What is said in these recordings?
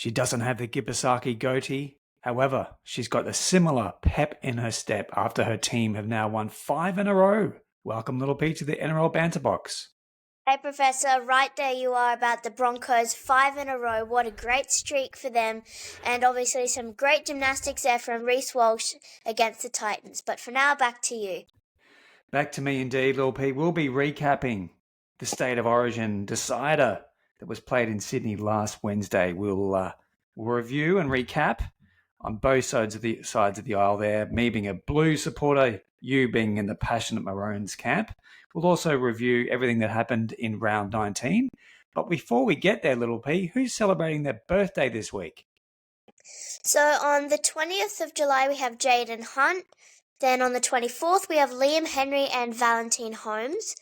She doesn't have the Gibasaki goatee. However, she's got a similar pep in her step after her team have now won 5 in a row. Welcome, Little P, to the NRL Banter Box. Hey, Professor, right there you are about the Broncos, 5 in a row. What a great streak for them. And obviously some great gymnastics there from Reece Walsh against the Titans. But for now, back to you. Back to me indeed, Little P. We'll be recapping the State of Origin decider that was played in Sydney last Wednesday. We'll review and recap on both sides of the aisle there, me being a Blues supporter, you being in the passionate Maroons camp. We'll also review everything that happened in round 19. But before we get there, Little P, who's celebrating their birthday this week? So on the 20th of July, we have Jaden Hunt. Then on the 24th, we have Liam Henry and Valentine Holmes.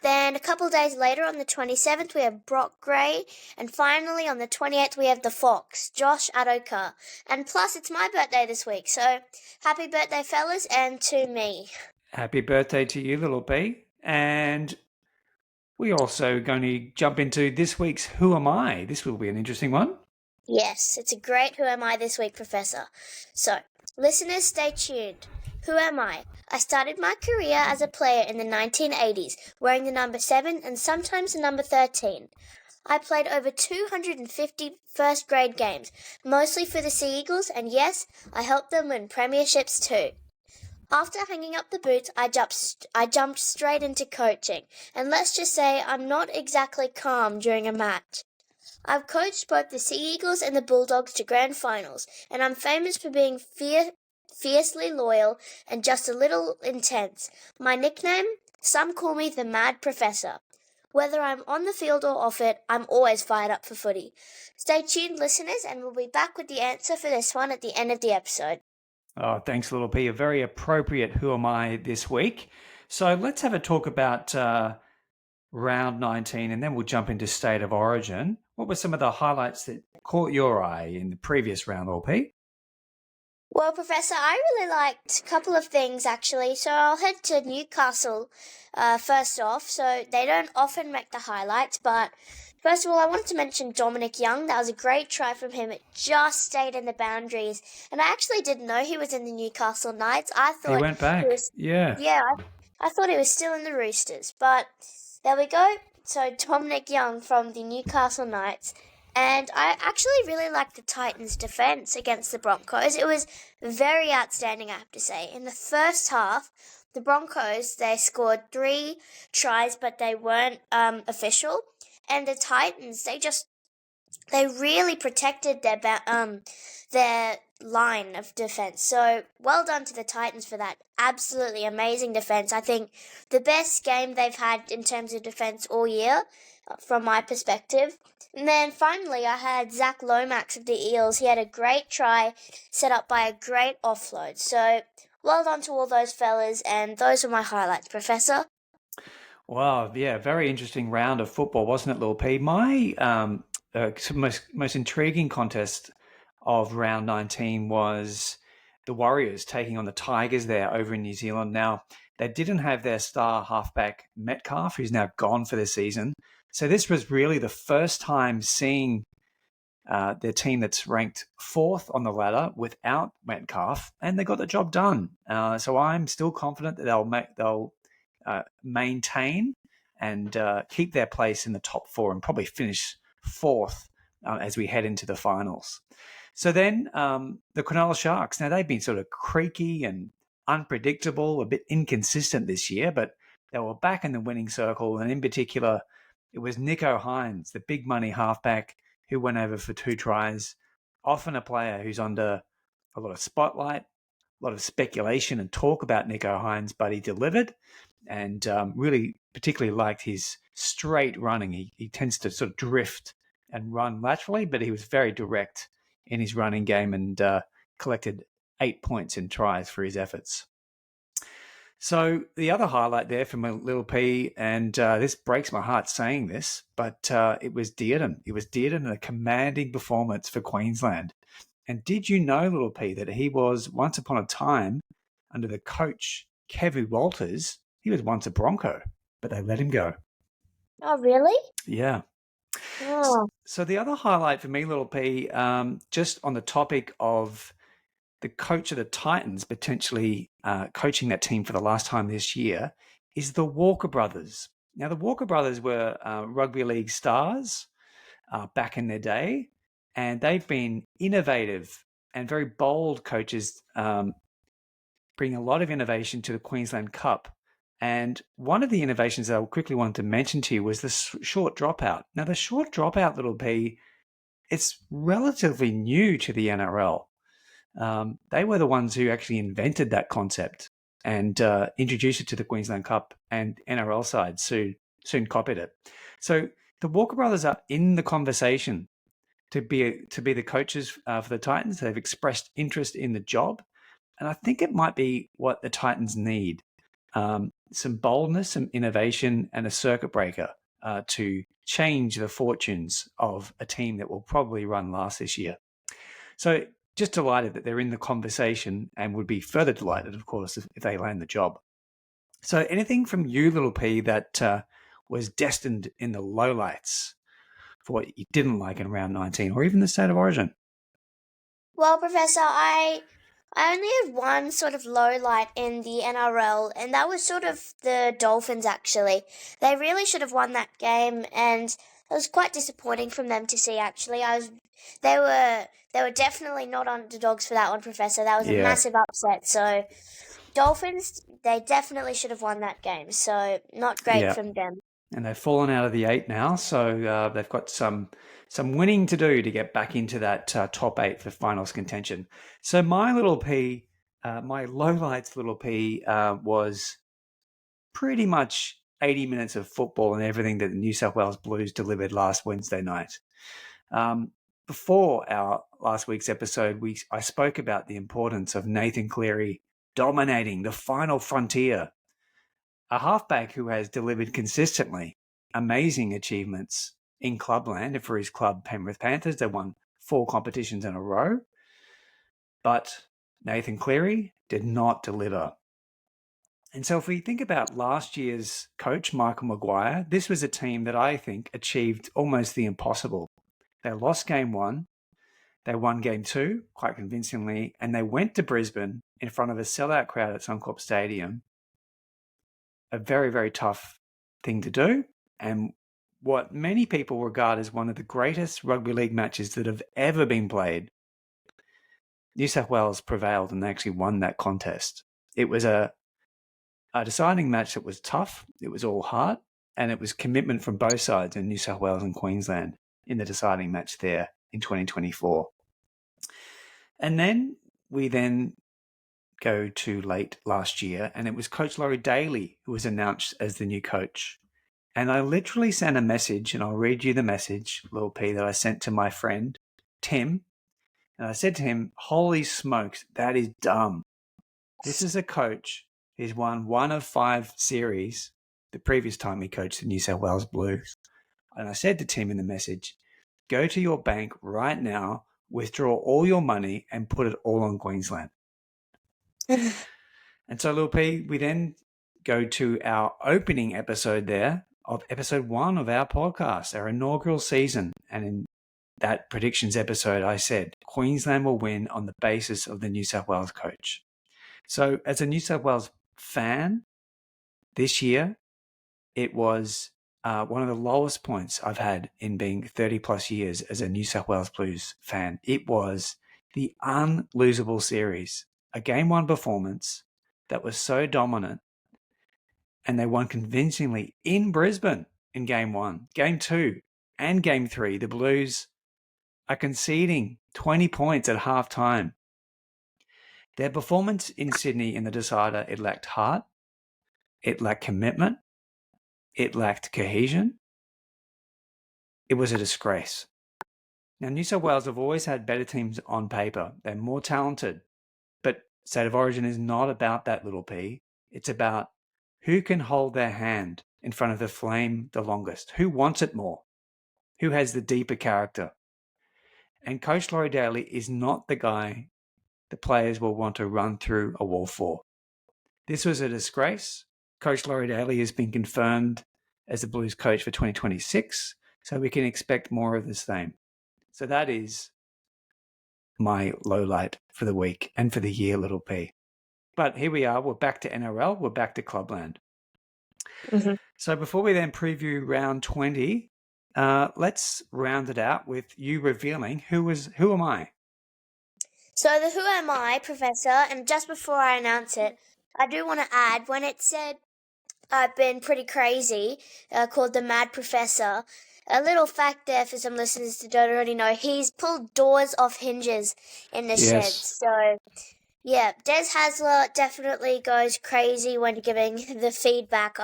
Then a couple days later, on the 27th, we have Brock Gray. And finally, on the 28th, we have the Fox, Josh Adoka. And plus, it's my birthday this week. So happy birthday, fellas, and to me. Happy birthday to you, Little P. And we're also going to jump into this week's Who Am I? This will be an interesting one. Yes, it's a great Who Am I this week, Professor. So, listeners, stay tuned. Who am I? I started my career as a player in the 1980s, wearing the number 7 and sometimes the number 13. I played over 250 first grade games, mostly for the Sea Eagles, and yes, I helped them win premierships too. After hanging up the boots, I jumped straight into coaching, and let's just say I'm not exactly calm during a match. I've coached both the Sea Eagles and the Bulldogs to grand finals, and I'm famous for being fiercely loyal and just a little intense. My nickname? Some call me the Mad Professor. Whether I'm on the field or off it, I'm always fired up for footy. Stay tuned, listeners, and we'll be back with the answer for this one at the end of the episode. Oh, thanks, Little P. A very appropriate Who Am I this week. So let's have a talk about round 19, and then we'll jump into State of Origin. What were some of the highlights that caught your eye in the previous round, Little P? Well, Professor, I really liked a couple of things, actually. So I'll head to Newcastle first off. So they don't often make the highlights, but first of all, I wanted to mention Dominic Young. That was a great try from him. It just stayed in the boundaries. And I actually didn't know he was in the Newcastle Knights. I thought he went back. I thought he was still in the Roosters. But there we go. So Dominic Young from the Newcastle Knights. And I actually really liked the Titans' defense against the Broncos. It was very outstanding, I have to say. In the first half, the Broncos, they scored 3 tries, but they weren't official. And the Titans, they really protected their line of defense. So well done to the Titans for that absolutely amazing defense. I think the best game they've had in terms of defense all year, from my perspective. And then finally, I had Zach Lomax of the Eels. He had a great try set up by a great offload. So well done to all those fellas, and those were my highlights, Professor. Wow, yeah, very interesting round of football, wasn't it, Lil P? My most intriguing contest of round 19 was the Warriors taking on the Tigers there over in New Zealand. Now, they didn't have their star halfback Metcalf, who's now gone for the season. So this was really the first time seeing their team that's ranked 4th on the ladder without Metcalf, and they got the job done. So I'm still confident that they'll maintain and keep their place in the top 4 and probably finish 4th as we head into the finals. So then the Cronulla Sharks, now they've been sort of creaky and unpredictable, a bit inconsistent this year, but they were back in the winning circle, and in particular, it was Nicho Hynes, the big money halfback who went over for 2 tries, often a player who's under a lot of spotlight, a lot of speculation and talk about Nicho Hynes, but he delivered, and really particularly liked his straight running. He tends to sort of drift and run laterally, but he was very direct in his running game and collected 8 points in tries for his efforts. So the other highlight there from a Little P, and this breaks my heart saying this, but it was Dearden. It was Dearden, a commanding performance for Queensland. And did you know, Little P, that he was once upon a time, under the coach Kevin Walters, he was once a Bronco, but they let him go. Oh, really? Yeah. Oh. So the other highlight for me, Little P, just on the topic of the coach of the Titans potentially coaching that team for the last time this year, is the Walker brothers. Now, the Walker brothers were rugby league stars back in their day, and they've been innovative and very bold coaches, bringing a lot of innovation to the Queensland Cup. And one of the innovations that I quickly wanted to mention to you was the short dropout. Now, the short dropout, Little P, it's relatively new to the NRL. They were the ones who actually invented that concept and introduced it to the Queensland Cup, and NRL side soon copied it. So the Walker brothers are in the conversation to be the coaches for the Titans. They've expressed interest in the job, and I think it might be what the Titans need: some boldness, some innovation, and a circuit breaker to change the fortunes of a team that will probably run last this year. So just delighted that they're in the conversation, and would be further delighted, of course, if they land the job. So anything from you, Little P, that was destined in the lowlights for what you didn't like in round 19, or even the State of Origin? Well, Professor, I only had one sort of low light in the NRL, and that was sort of the Dolphins, actually. They really should have won that game, and it was quite disappointing from them to see, actually. They were definitely not underdogs for that one, Professor. That was a massive upset. So Dolphins, they definitely should have won that game. So not great from them. And they've fallen out of the 8 now, so they've got some winning to do to get back into that top 8 for finals contention. So my Little P, my lowlights, Little P, was pretty much 80 minutes of football and everything that the New South Wales Blues delivered last Wednesday night. Before our last week's episode, I spoke about the importance of Nathan Cleary dominating the final frontier, a halfback who has delivered consistently amazing achievements in clubland for his club, Penrith Panthers. They won 4 competitions in a row. But Nathan Cleary did not deliver. And so if we think about last year's coach, Michael Maguire, this was a team that I think achieved almost the impossible. They lost game 1. They won game 2 quite convincingly, and they went to Brisbane in front of a sellout crowd at Suncorp Stadium. A very, very tough thing to do, and what many people regard as one of the greatest rugby league matches that have ever been played. New South Wales prevailed and they actually won that contest. It was a deciding match that was tough. It was all heart, and it was commitment from both sides in New South Wales and Queensland in the deciding match there in 2024. And then we go to late last year, and it was Coach Laurie Daley who was announced as the new coach. And I literally sent a message, and I'll read you the message, Lil P, that I sent to my friend, Tim. And I said to him, holy smokes, that is dumb. This is a coach who's won 1 of 5 series the previous time he coached the New South Wales Blues. And I said to Tim in the message, go to your bank right now, withdraw all your money, and put it all on Queensland. And so, Lil P, we then go to our opening episode there of episode 1 of our podcast, our inaugural season. And in that predictions episode, I said Queensland will win on the basis of the New South Wales coach. So as a New South Wales fan this year, it was one of the lowest points I've had in being 30 plus years as a New South Wales Blues fan. It was the unlosable series, a game 1 performance that was so dominant, and they won convincingly in Brisbane in game 1. Game 2 and game 3, the Blues are conceding 20 points at halftime. Their performance in Sydney in the decider, it lacked heart, it lacked commitment, it lacked cohesion. It was a disgrace. Now, New South Wales have always had better teams on paper. They're more talented. But State of Origin is not about that, Little P. It's about who can hold their hand in front of the flame the longest, who wants it more, who has the deeper character. And Coach Laurie Daley is not the guy the players will want to run through a wall for. This was a disgrace. Coach Laurie Daley has been confirmed as the Blues coach for 2026. So we can expect more of the same. So that is my low light for the week and for the year, little P. But here we are. We're back to NRL. We're back to Clubland. Mm-hmm. So before we then preview round 20, let's round it out with you revealing who am I? So the Who Am I, Professor, and just before I announce it, I do want to add, when it said I've been pretty crazy, called the Mad Professor, a little fact there for some listeners that don't already know, he's pulled doors off hinges in the shed. So, yeah, Des Hasler definitely goes crazy when giving the feedback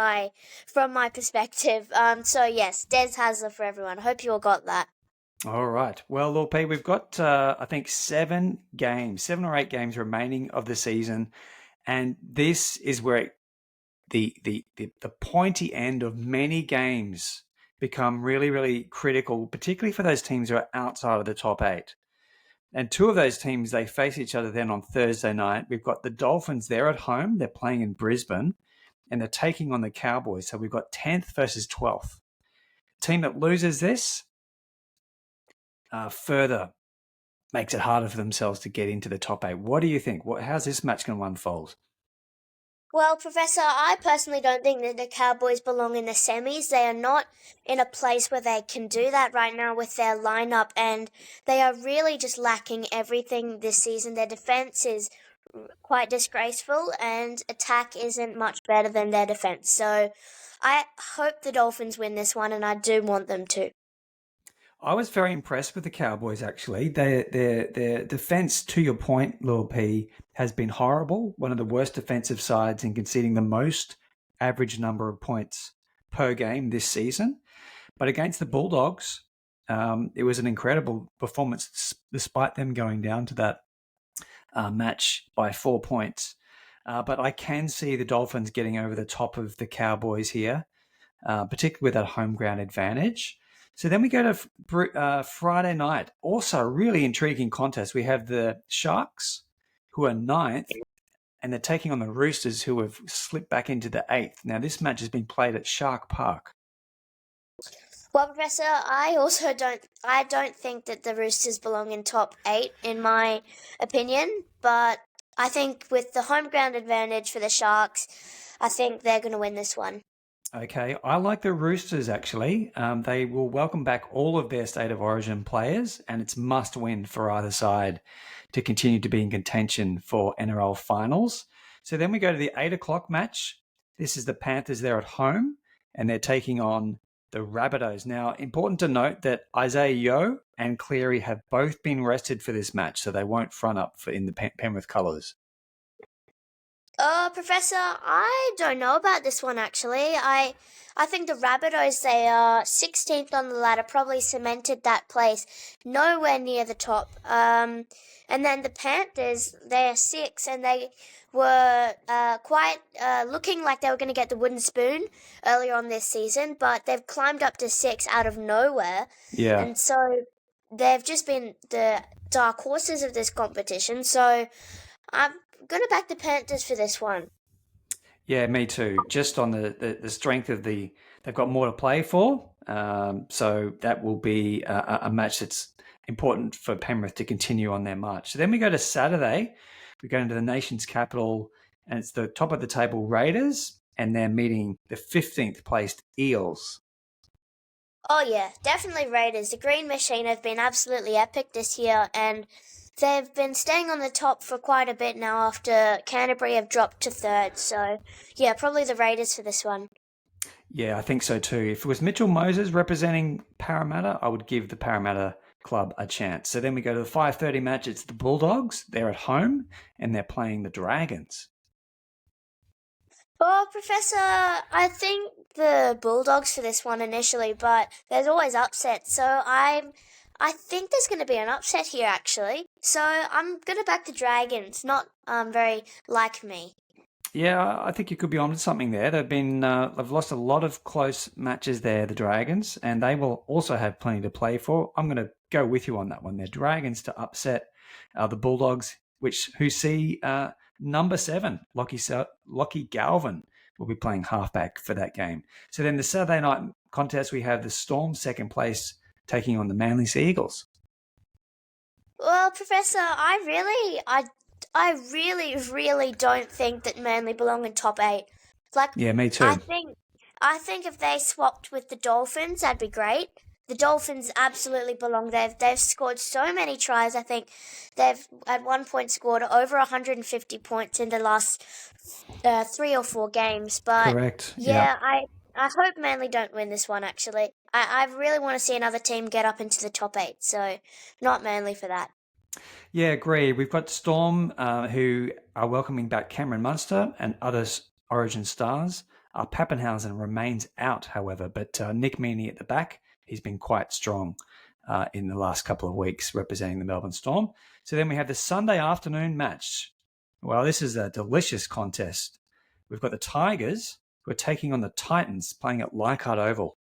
from my perspective. So yes, Des Hasler for everyone. Hope you all got that. All right. Well, Lord P, we've got, I think, 7 or 8 games remaining of the season. And this is where the pointy end of many games become really, really critical, particularly for those teams who are outside of the top 8. And 2 of those teams, they face each other then on Thursday night. We've got the Dolphins there at home. They're playing in Brisbane, and they're taking on the Cowboys. So we've got 10th versus 12th. Team that loses this further makes it harder for themselves to get into the top 8. What do you think? How's this match going to unfold? Well, Professor, I personally don't think that the Cowboys belong in the semis. They are not in a place where they can do that right now with their lineup, and they are really just lacking everything this season. Their defense is quite disgraceful, and attack isn't much better than their defense. So I hope the Dolphins win this one, and I do want them to. I was very impressed with the Cowboys, actually. Their defense, to your point, Lil P, has been horrible. One of the worst defensive sides in conceding the most average number of points per game this season. But against the Bulldogs, it was an incredible performance despite them going down to that match by 4 points. But I can see the Dolphins getting over the top of the Cowboys here, particularly with that home ground advantage. So then we go to Friday night. Also, a really intriguing contest. We have the Sharks, who are 9th, and they're taking on the Roosters, who have slipped back into the 8th. Now, this match has been played at Shark Park. Well, Professor, I also don't think that the Roosters belong in top 8, in my opinion. But I think with the home ground advantage for the Sharks, I think they're going to win this one. Okay, I like the Roosters, actually. They will welcome back all of their State of Origin players, and it's must win for either side to continue to be in contention for NRL finals. So then we go to the 8 o'clock match. This is the Panthers. They're at home, and they're taking on the Rabbitohs. Now, important to note that Isaiah Yeo and Cleary have both been rested for this match, so they won't front up in the Penrith colours. Professor, I don't know about this one, actually. I think the Rabbitohs, they are 16th on the ladder, probably cemented that place, nowhere near the top. And then the Panthers, they're 6, and they were quite looking like they were going to get the wooden spoon earlier on this season, but they've climbed up to 6 out of nowhere. Yeah. And so they've just been the dark horses of this competition, so I'm going to back the Panthers for this one. Yeah, me too. Just on the strength of they've got more to play for. So that will be a match that's important for Penrith to continue on their march. So then we go to Saturday. We go into the nation's capital, and it's the top of the table Raiders, and they're meeting the 15th placed Eels. Oh yeah, definitely Raiders. The Green Machine have been absolutely epic this year, and they've been staying on the top for quite a bit now after Canterbury have dropped to 3rd. So, yeah, probably the Raiders for this one. Yeah, I think so too. If it was Mitchell Moses representing Parramatta, I would give the Parramatta club a chance. So then we go to the 5:30 match. It's the Bulldogs. They're at home, and they're playing the Dragons. Well, Professor, I think the Bulldogs for this one initially, but there's always upsets. So I think there's going to be an upset here, actually. So I'm going to back the Dragons, not very like me. Yeah, I think you could be onto something there. They've lost a lot of close matches there, the Dragons, and they will also have plenty to play for. I'm going to go with you on that one. They're Dragons to upset the Bulldogs, who see number 7, Lockie Galvin, will be playing halfback for that game. So then the Saturday night contest, we have the Storm second place taking on the Manly Sea Eagles. Well, Professor, I really don't think that Manly belong in top 8. Like, Yeah, me too. I think if they swapped with the Dolphins, that'd be great. The Dolphins absolutely belong. They've scored so many tries. I think they've at one point scored over 150 points in the last 3 or 4 games. But Correct. yeah, I hope Manly don't win this one. Actually, I really want to see another team get up into the top 8. So not Manly for that. Yeah, agree. We've got Storm, who are welcoming back Cameron Munster and other Origin stars. Pappenhausen remains out, however, but Nick Meaney at the back, he's been quite strong in the last couple of weeks representing the Melbourne Storm. So then we have the Sunday afternoon match. Well, this is a delicious contest. We've got the Tigers, who are taking on the Titans, playing at Leichhardt Oval.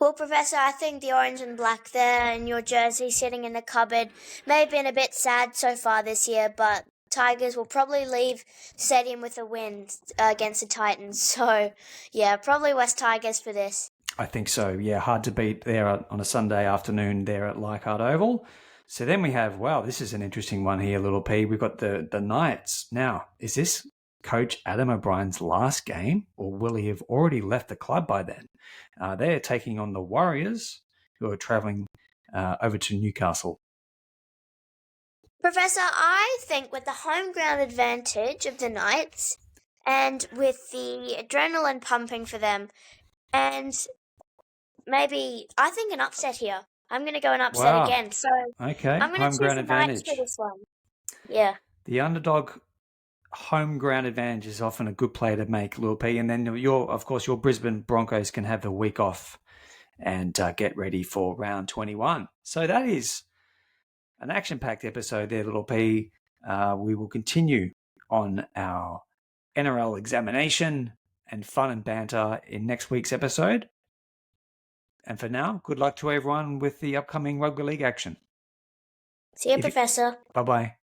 Well, Professor, I think the orange and black there in your jersey sitting in the cupboard may have been a bit sad so far this year, but Tigers will probably leave stadium with a win against the Titans. So, yeah, probably West Tigers for this. I think so, yeah. Hard to beat there on a Sunday afternoon there at Leichhardt Oval. So then we have, wow, this is an interesting one here, Little P. We've got the Knights. Now, is this Coach Adam O'Brien's last game, or will he have already left the club by then? They're taking on the Warriors, who are travelling over to Newcastle. Professor, I think with the home ground advantage of the Knights and with the adrenaline pumping for them, and maybe, I think an upset here. I'm going to go an upset again. So okay, I'm going to choose the Knights for this one. Yeah. The underdog home ground advantage is often a good play to make, Lil P. And then your Brisbane Broncos can have the week off and get ready for round 21. So that is an action-packed episode there, Little P. We will continue on our NRL examination and fun and banter in next week's episode. And for now, good luck to everyone with the upcoming rugby league action. See you, Professor. Bye-bye.